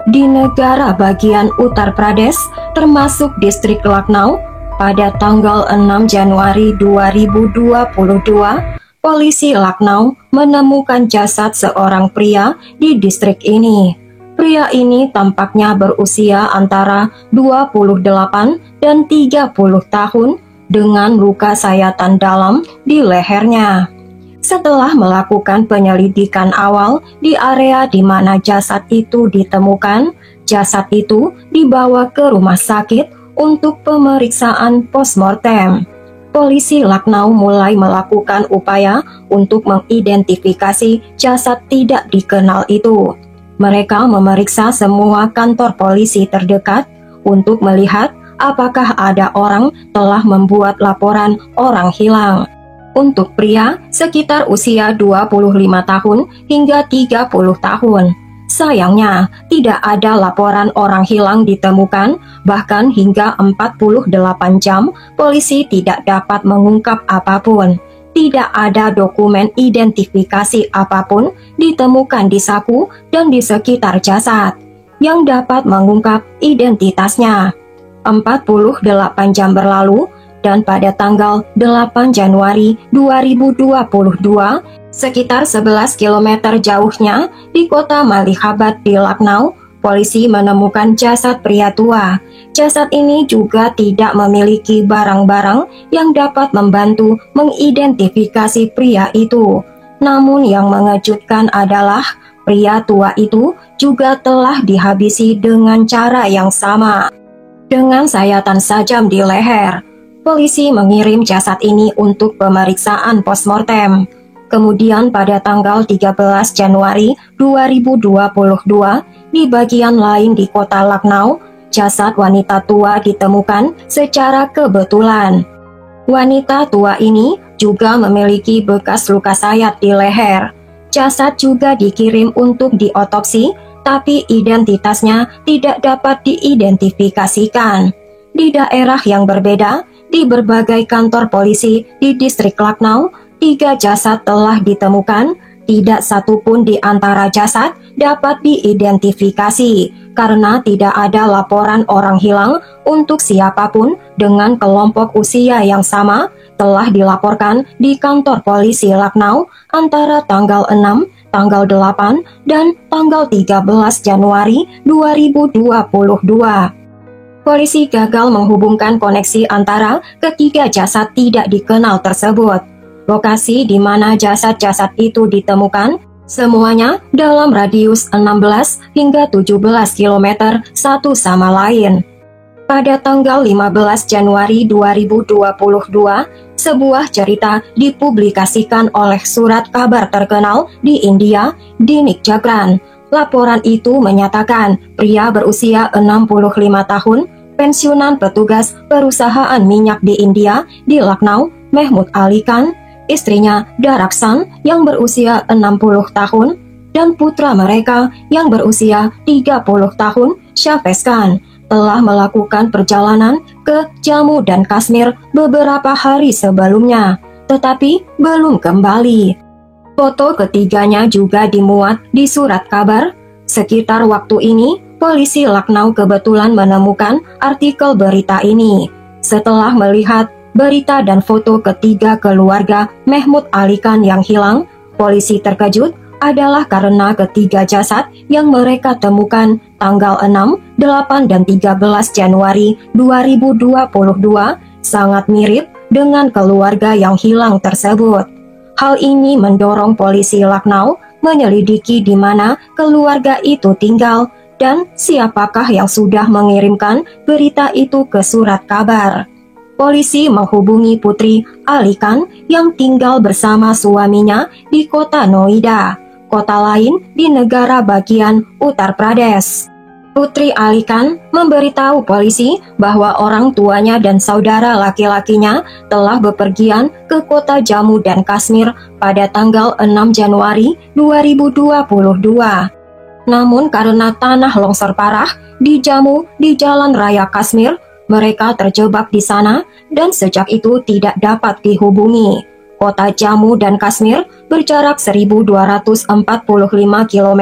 di negara bagian Uttar Pradesh, termasuk distrik Lucknow, pada tanggal 6 Januari 2022, polisi Lucknow menemukan jasad seorang pria di distrik ini. Pria ini tampaknya berusia antara 28 dan 30 tahun dengan luka sayatan dalam di lehernya. Setelah melakukan penyelidikan awal di area di mana jasad itu ditemukan, jasad itu dibawa ke rumah sakit untuk pemeriksaan postmortem. Polisi Lucknow mulai melakukan upaya untuk mengidentifikasi jasad tidak dikenal itu. Mereka memeriksa semua kantor polisi terdekat untuk melihat apakah ada orang telah membuat laporan orang hilang. Untuk pria, sekitar usia 25 tahun hingga 30 tahun. Sayangnya, tidak ada laporan orang hilang ditemukan, bahkan hingga 48 jam, polisi tidak dapat mengungkap apapun. Tidak ada dokumen identifikasi apapun ditemukan di saku dan di sekitar jasad yang dapat mengungkap identitasnya. 48 jam berlalu, dan pada tanggal 8 Januari 2022, sekitar 11 km jauhnya di kota Malihabad di Lucknow, polisi menemukan jasad pria tua. Jasad ini juga tidak memiliki barang-barang yang dapat membantu mengidentifikasi pria itu. Namun yang mengejutkan adalah pria tua itu juga telah dihabisi dengan cara yang sama, dengan sayatan sajam di leher. Polisi mengirim jasad ini untuk pemeriksaan postmortem. Kemudian pada tanggal 13 Januari 2022, di bagian lain di kota Lucknow, jasad wanita tua ditemukan secara kebetulan. Wanita tua ini juga memiliki bekas luka sayat di leher. Jasad juga dikirim untuk diotopsi, tapi identitasnya tidak dapat diidentifikasikan. Di daerah yang berbeda, di berbagai kantor polisi di distrik Lucknow, 3 jasad telah ditemukan. Tidak satu pun di antara jasad dapat diidentifikasi karena tidak ada laporan orang hilang untuk siapapun dengan kelompok usia yang sama telah dilaporkan di kantor polisi Lucknow antara tanggal 6, tanggal 8, dan tanggal 13 Januari 2022. Polisi gagal menghubungkan koneksi antara ketiga jasad tidak dikenal tersebut. Lokasi di mana jasad-jasad itu ditemukan, semuanya dalam radius 16 hingga 17 km satu sama lain. Pada tanggal 15 Januari 2022, sebuah cerita dipublikasikan oleh surat kabar terkenal di India, Dainik Jagran. Laporan itu menyatakan pria berusia 65 tahun, pensiunan petugas perusahaan minyak di India di Lucknow, Mehmood Ali Khan, istrinya Daraksan yang berusia 60 tahun, dan putra mereka yang berusia 30 tahun, Shafez Khan, telah melakukan perjalanan ke Jammu dan Kashmir beberapa hari sebelumnya, tetapi belum kembali. Foto ketiganya juga dimuat di surat kabar. Sekitar waktu ini, polisi Lucknow kebetulan menemukan artikel berita ini. Setelah melihat berita dan foto ketiga keluarga Mehmood Ali Khan yang hilang, polisi terkejut adalah karena ketiga jasad yang mereka temukan tanggal 6, 8, dan 13 Januari 2022 sangat mirip dengan keluarga yang hilang tersebut. Hal ini mendorong polisi Lucknow menyelidiki di mana keluarga itu tinggal dan siapakah yang sudah mengirimkan berita itu ke surat kabar. Polisi menghubungi putri Ali Khan yang tinggal bersama suaminya di kota Noida, kota lain di negara bagian Uttar Pradesh. Putri Ali Khan memberitahu polisi bahwa orang tuanya dan saudara laki-lakinya telah bepergian ke kota Jammu dan Kashmir pada tanggal 6 Januari 2022. Namun karena tanah longsor parah di Jammu di Jalan Raya Kashmir, mereka terjebak di sana dan sejak itu tidak dapat dihubungi. Kota Jammu dan Kashmir berjarak 1.245 km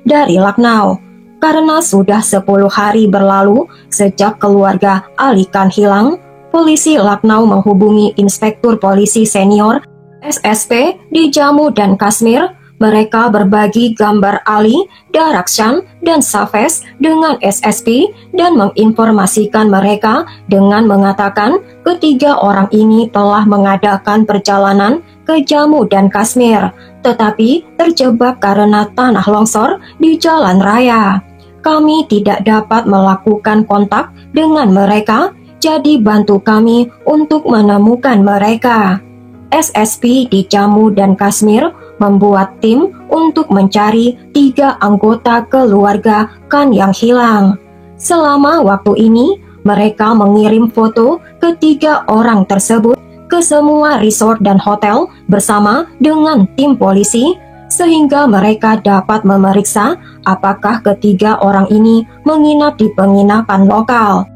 dari Lucknow. Karena sudah 10 hari berlalu sejak keluarga Ali Khan hilang, polisi Lucknow menghubungi Inspektur Polisi Senior SSP di Jammu dan Kashmir. Mereka berbagi gambar Ali, Darakshan, dan Safez dengan SSP dan menginformasikan mereka dengan mengatakan ketiga orang ini telah mengadakan perjalanan ke Jammu dan Kashmir, tetapi terjebak karena tanah longsor di jalan raya. Kami tidak dapat melakukan kontak dengan mereka, jadi bantu kami untuk menemukan mereka. SSP di Jammu dan Kashmir membuat tim untuk mencari 3 anggota keluarga Khan yang hilang. Selama waktu ini, mereka mengirim foto ketiga orang tersebut ke semua resort dan hotel bersama dengan tim polisi, sehingga mereka dapat memeriksa apakah ketiga orang ini menginap di penginapan lokal.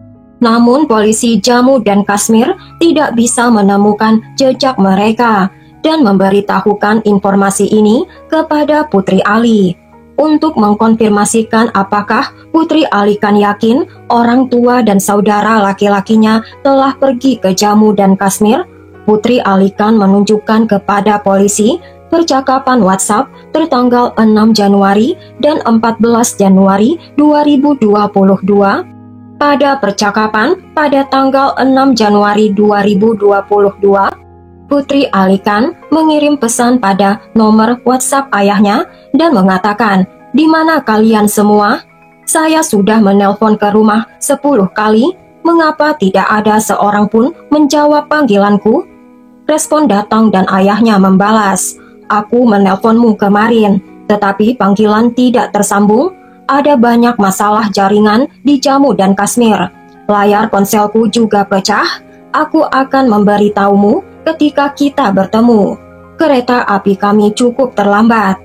Namun polisi Jammu dan Kashmir tidak bisa menemukan jejak mereka dan memberitahukan informasi ini kepada Putri Ali. Untuk mengkonfirmasikan apakah Putri Ali Khan yakin orang tua dan saudara laki-lakinya telah pergi ke Jammu dan Kashmir, Putri Ali Khan menunjukkan kepada polisi percakapan WhatsApp tertanggal 6 Januari dan 14 Januari 2022. Pada percakapan pada tanggal 6 Januari 2022, Putri Ali Khan mengirim pesan pada nomor WhatsApp ayahnya dan mengatakan, "Di mana kalian semua? Saya sudah menelpon ke rumah 10 kali, mengapa tidak ada seorang pun menjawab panggilanku?" Respon datang dan ayahnya membalas, "Aku menelponmu kemarin, tetapi panggilan tidak tersambung. Ada banyak masalah jaringan di Jammu dan Kashmir. Layar ponselku juga pecah. Aku akan memberitahumu ketika kita bertemu. Kereta api kami cukup terlambat."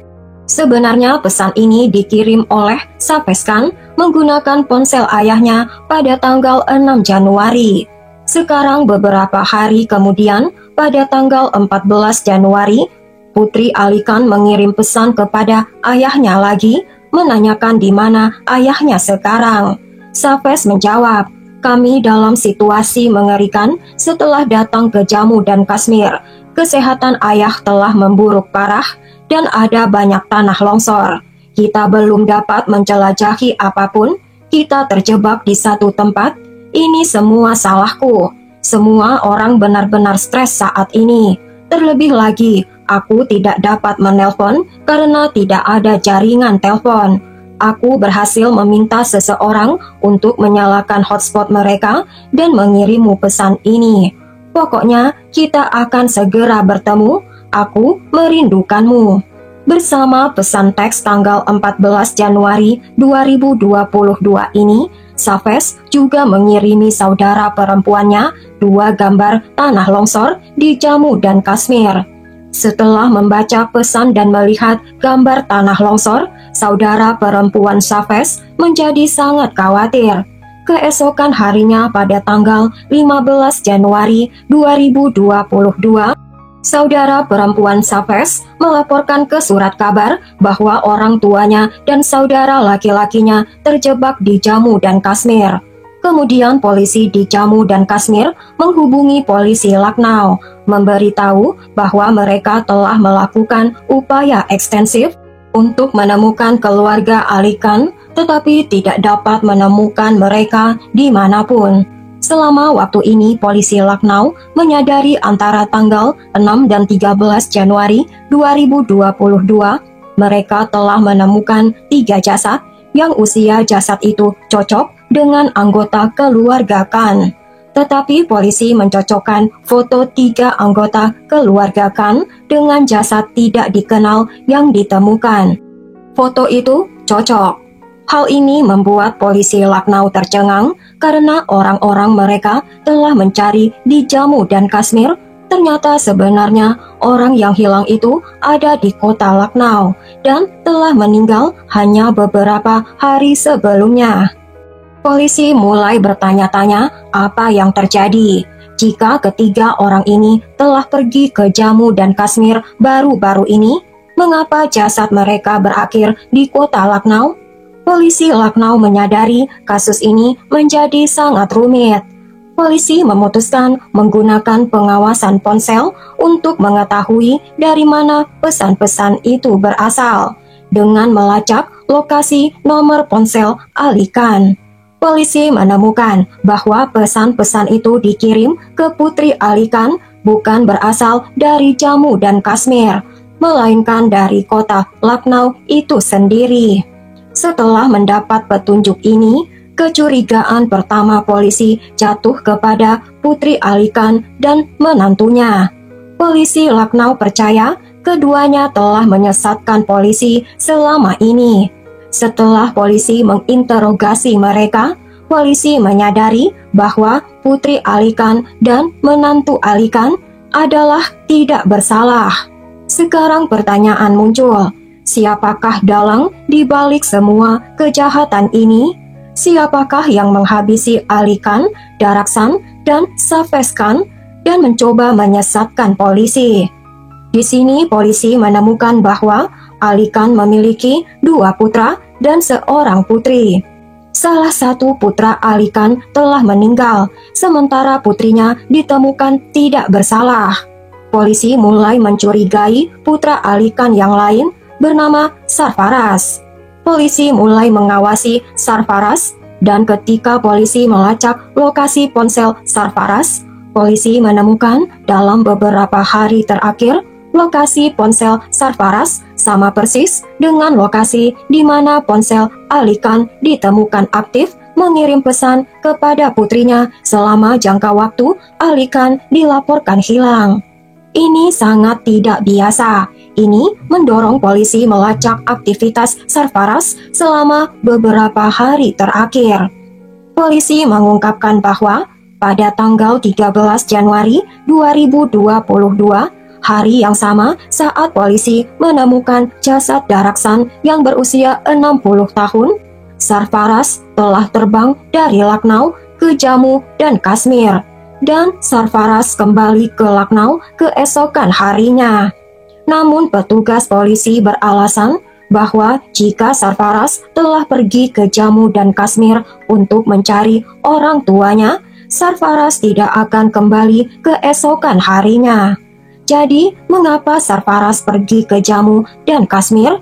Sebenarnya pesan ini dikirim oleh Safez Khan menggunakan ponsel ayahnya pada tanggal 6 Januari. Sekarang beberapa hari kemudian, pada tanggal 14 Januari, Putri Ali Khan mengirim pesan kepada ayahnya lagi, menanyakan di mana ayahnya sekarang. Safez menjawab, "Kami dalam situasi mengerikan setelah datang ke Jammu dan Kashmir. Kesehatan ayah telah memburuk parah dan ada banyak tanah longsor. Kita belum dapat menjelajahi apapun. Kita terjebak di satu tempat. Ini semua salahku. Semua orang benar-benar stres saat ini. Terlebih lagi, aku tidak dapat menelpon karena tidak ada jaringan telepon. Aku berhasil meminta seseorang untuk menyalakan hotspot mereka dan mengirimmu pesan ini. Pokoknya kita akan segera bertemu. Aku merindukanmu." Bersama pesan teks tanggal 14 Januari 2022 ini, Safez juga mengirimi saudara perempuannya 2 gambar tanah longsor di Jammu dan Kashmir. Setelah membaca pesan dan melihat gambar tanah longsor, saudara perempuan Safez menjadi sangat khawatir. Keesokan harinya pada tanggal 15 Januari 2022, saudara perempuan Safez melaporkan ke surat kabar bahwa orang tuanya dan saudara laki-lakinya terjebak di Jammu dan Kashmir. Kemudian polisi di Jammu dan Kashmir menghubungi polisi Lucknow, memberitahu bahwa mereka telah melakukan upaya ekstensif untuk menemukan keluarga Ali Khan, tetapi tidak dapat menemukan mereka dimanapun. Selama waktu ini, polisi Lucknow menyadari antara tanggal 6 dan 13 Januari 2022, mereka telah menemukan 3 jasad yang usia jasad itu cocok dengan anggota keluarga Khan. Tetapi polisi mencocokkan foto 3 anggota keluarga Khan dengan jasad tidak dikenal yang ditemukan. Foto itu cocok. Hal ini membuat polisi Lucknow tercengang karena orang-orang mereka telah mencari di Jammu dan Kashmir. Ternyata sebenarnya orang yang hilang itu ada di kota Lucknow dan telah meninggal hanya beberapa hari sebelumnya. Polisi mulai bertanya-tanya apa yang terjadi. Jika ketiga orang ini telah pergi ke Jammu dan Kashmir baru-baru ini, mengapa jasad mereka berakhir di kota Lucknow? Polisi Lucknow menyadari kasus ini menjadi sangat rumit. Polisi memutuskan menggunakan pengawasan ponsel untuk mengetahui dari mana pesan-pesan itu berasal. Dengan melacak lokasi nomor ponsel Ali Khan, polisi menemukan bahwa pesan-pesan itu dikirim ke Putri Ali Khan bukan berasal dari Jammu dan Kashmir, melainkan dari kota Lucknow itu sendiri. Setelah mendapat petunjuk ini, kecurigaan pertama polisi jatuh kepada Putri Ali Khan dan menantunya. Polisi Lucknow percaya keduanya telah menyesatkan polisi selama ini. Setelah polisi menginterogasi mereka, polisi menyadari bahwa Putri Ali Khan dan menantu Ali Khan adalah tidak bersalah. Sekarang pertanyaan muncul, siapakah dalang di balik semua kejahatan ini? Siapakah yang menghabisi Ali Khan, Daraksan, dan Safez Khan dan mencoba menyesatkan polisi? Di sini polisi menemukan bahwa Ali Khan memiliki 2 putra dan seorang putri. Salah satu putra Ali Khan telah meninggal, sementara putrinya ditemukan tidak bersalah. Polisi mulai mencurigai putra Ali Khan yang lain bernama Sarfaraz. Polisi mulai mengawasi Sarfaraz dan ketika polisi melacak lokasi ponsel Sarfaraz, polisi menemukan dalam beberapa hari terakhir lokasi ponsel Sarfaraz sama persis dengan lokasi di mana ponsel Ali Khan ditemukan aktif mengirim pesan kepada putrinya selama jangka waktu Ali Khan dilaporkan hilang. Ini sangat tidak biasa. Ini mendorong polisi melacak aktivitas Sarfaraz selama beberapa hari terakhir. Polisi mengungkapkan bahwa pada tanggal 13 Januari 2022, hari yang sama saat polisi menemukan jasad Daraksan yang berusia 60 tahun, Sarfaraz telah terbang dari Lucknow ke Jammu dan Kashmir, dan Sarfaraz kembali ke Lucknow keesokan harinya. Namun petugas polisi beralasan bahwa jika Sarfaraz telah pergi ke Jammu dan Kashmir untuk mencari orang tuanya, Sarfaraz tidak akan kembali keesokan harinya. Jadi, mengapa Sarfaraz pergi ke Jammu dan Kashmir?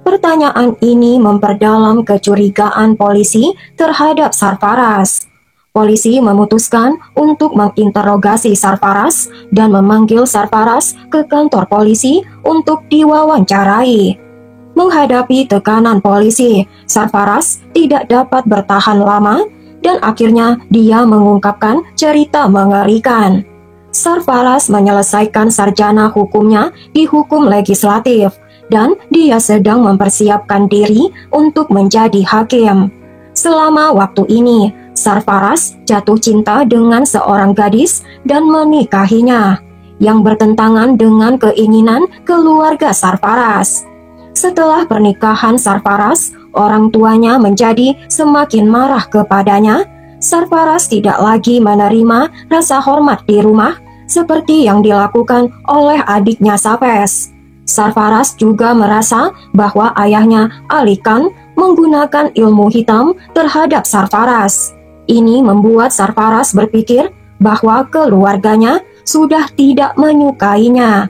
Pertanyaan ini memperdalam kecurigaan polisi terhadap Sarfaraz. Polisi memutuskan untuk menginterogasi Sarfaraz dan memanggil Sarfaraz ke kantor polisi untuk diwawancarai. Menghadapi tekanan polisi, Sarfaraz tidak dapat bertahan lama dan akhirnya dia mengungkapkan cerita mengerikan. Sarfaraz menyelesaikan sarjana hukumnya di hukum legislatif dan dia sedang mempersiapkan diri untuk menjadi hakim. Selama waktu ini, Sarfaraz jatuh cinta dengan seorang gadis dan menikahinya, yang bertentangan dengan keinginan keluarga Sarfaraz. Setelah pernikahan Sarfaraz, orang tuanya menjadi semakin marah kepadanya. Sarfaraz tidak lagi menerima rasa hormat di rumah seperti yang dilakukan oleh adiknya Safez. Sarfaraz juga merasa bahwa ayahnya Ali Khan menggunakan ilmu hitam terhadap Sarfaraz. Ini membuat Sarfaraz berpikir bahwa keluarganya sudah tidak menyukainya.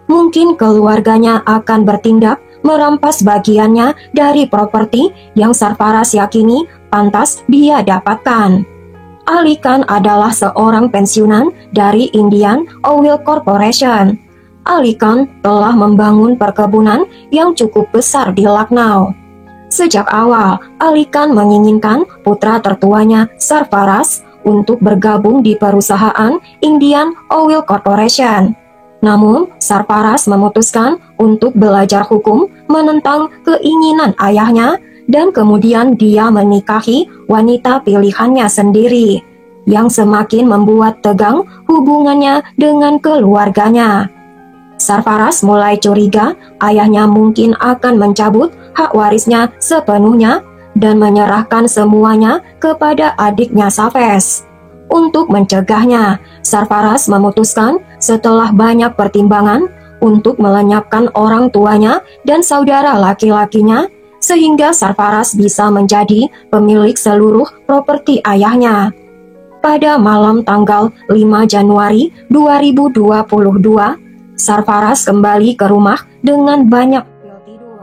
Mungkin keluarganya akan bertindak merampas bagiannya dari properti yang Sarfaraz yakini pantas dia dapatkan. Ali Khan adalah seorang pensiunan dari Indian Oil Corporation. Ali Khan telah membangun perkebunan yang cukup besar di Lucknow. Sejak awal, Ali Khan menginginkan putra tertuanya Sarfaraz untuk bergabung di perusahaan Indian Oil Corporation. Namun, Sarfaraz memutuskan untuk belajar hukum menentang keinginan ayahnya dan kemudian dia menikahi wanita pilihannya sendiri, yang semakin membuat tegang hubungannya dengan keluarganya. Sarfaraz mulai curiga ayahnya mungkin akan mencabut hak warisnya sepenuhnya dan menyerahkan semuanya kepada adiknya Safez. Untuk mencegahnya, Sarfaraz memutuskan setelah banyak pertimbangan untuk melenyapkan orang tuanya dan saudara laki-lakinya. sehingga Sarfaraz bisa menjadi pemilik seluruh properti ayahnya. Pada malam tanggal 5 Januari 2022, Sarfaraz kembali ke rumah dengan banyak pil tidur.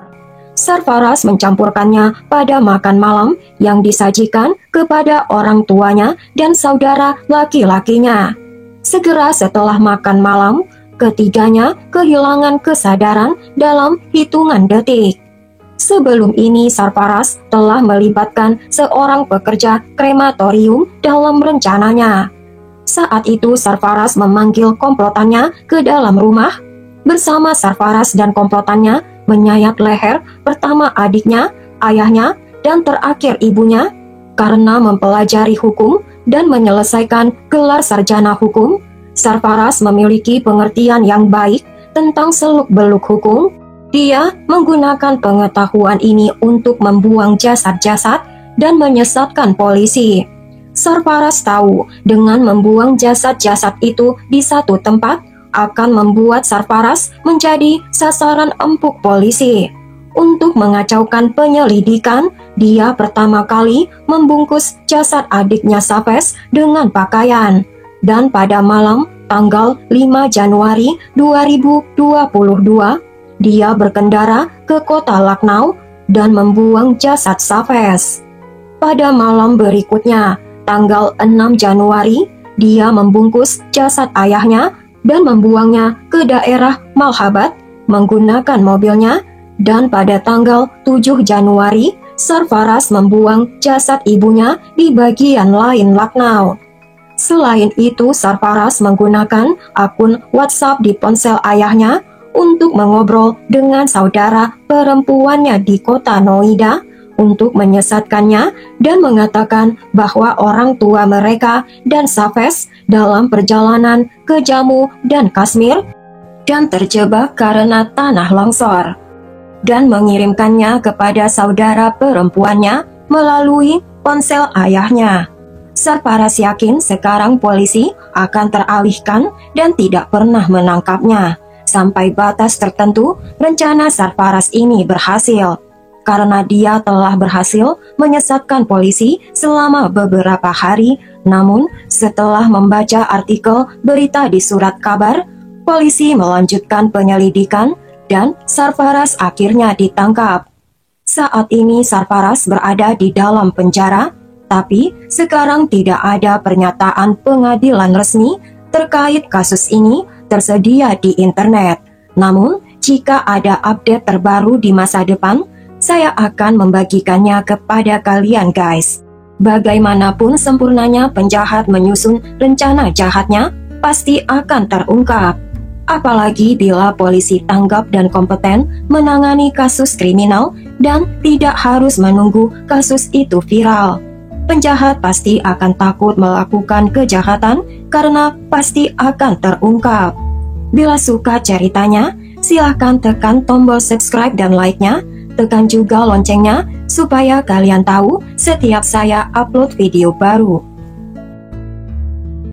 Sarfaraz mencampurkannya pada makan malam yang disajikan kepada orang tuanya dan saudara laki-lakinya. Segera setelah makan malam, ketiganya kehilangan kesadaran dalam hitungan detik. Sebelum ini Sarfaraz telah melibatkan seorang pekerja krematorium dalam rencananya. Saat itu Sarfaraz memanggil komplotannya ke dalam rumah. Bersama Sarfaraz dan komplotannya menyayat leher pertama adiknya, ayahnya, dan terakhir ibunya. Karena mempelajari hukum dan menyelesaikan gelar sarjana hukum, Sarfaraz memiliki pengertian yang baik tentang seluk-beluk hukum. Dia menggunakan pengetahuan ini untuk membuang jasad-jasad dan menyesatkan polisi. Sarfaraz tahu dengan membuang jasad-jasad itu di satu tempat akan membuat Sarfaraz menjadi sasaran empuk polisi. Untuk mengacaukan penyelidikan, dia pertama kali membungkus jasad adiknya Safez dengan pakaian. Dan pada malam tanggal 5 Januari 2022, dia berkendara ke kota Lucknow dan membuang jasad Safez. Pada malam berikutnya, tanggal 6 Januari, dia membungkus jasad ayahnya dan membuangnya ke daerah Malhabad menggunakan mobilnya, dan pada tanggal 7 Januari, Sarfaraz membuang jasad ibunya di bagian lain Lucknow. Selain itu, Sarfaraz menggunakan akun WhatsApp di ponsel ayahnya untuk mengobrol dengan saudara perempuannya di kota Noida untuk menyesatkannya dan mengatakan bahwa orang tua mereka dan Safez dalam perjalanan ke Jammu dan Kashmir dan terjebak karena tanah longsor, dan mengirimkannya kepada saudara perempuannya melalui ponsel ayahnya. Sarfaraz yakin sekarang polisi akan teralihkan dan tidak pernah menangkapnya. Sampai batas tertentu, rencana Sarfaraz ini berhasil. Karena dia telah berhasil menyesatkan polisi selama beberapa hari, namun setelah membaca artikel berita di surat kabar, polisi melanjutkan penyelidikan dan Sarfaraz akhirnya ditangkap. Saat ini Sarfaraz berada di dalam penjara, tapi sekarang tidak ada pernyataan pengadilan resmi terkait kasus ini tersedia di internet. Namun, jika ada update terbaru di masa depan, saya akan membagikannya kepada kalian guys. Bagaimanapun sempurnanya penjahat menyusun rencana jahatnya, pasti akan terungkap. Apalagi bila polisi tanggap dan kompeten menangani kasus kriminal dan tidak harus menunggu kasus itu viral. Penjahat pasti akan takut melakukan kejahatan karena pasti akan terungkap. Bila suka ceritanya, silahkan tekan tombol subscribe dan like-nya, tekan juga loncengnya supaya kalian tahu setiap saya upload video baru.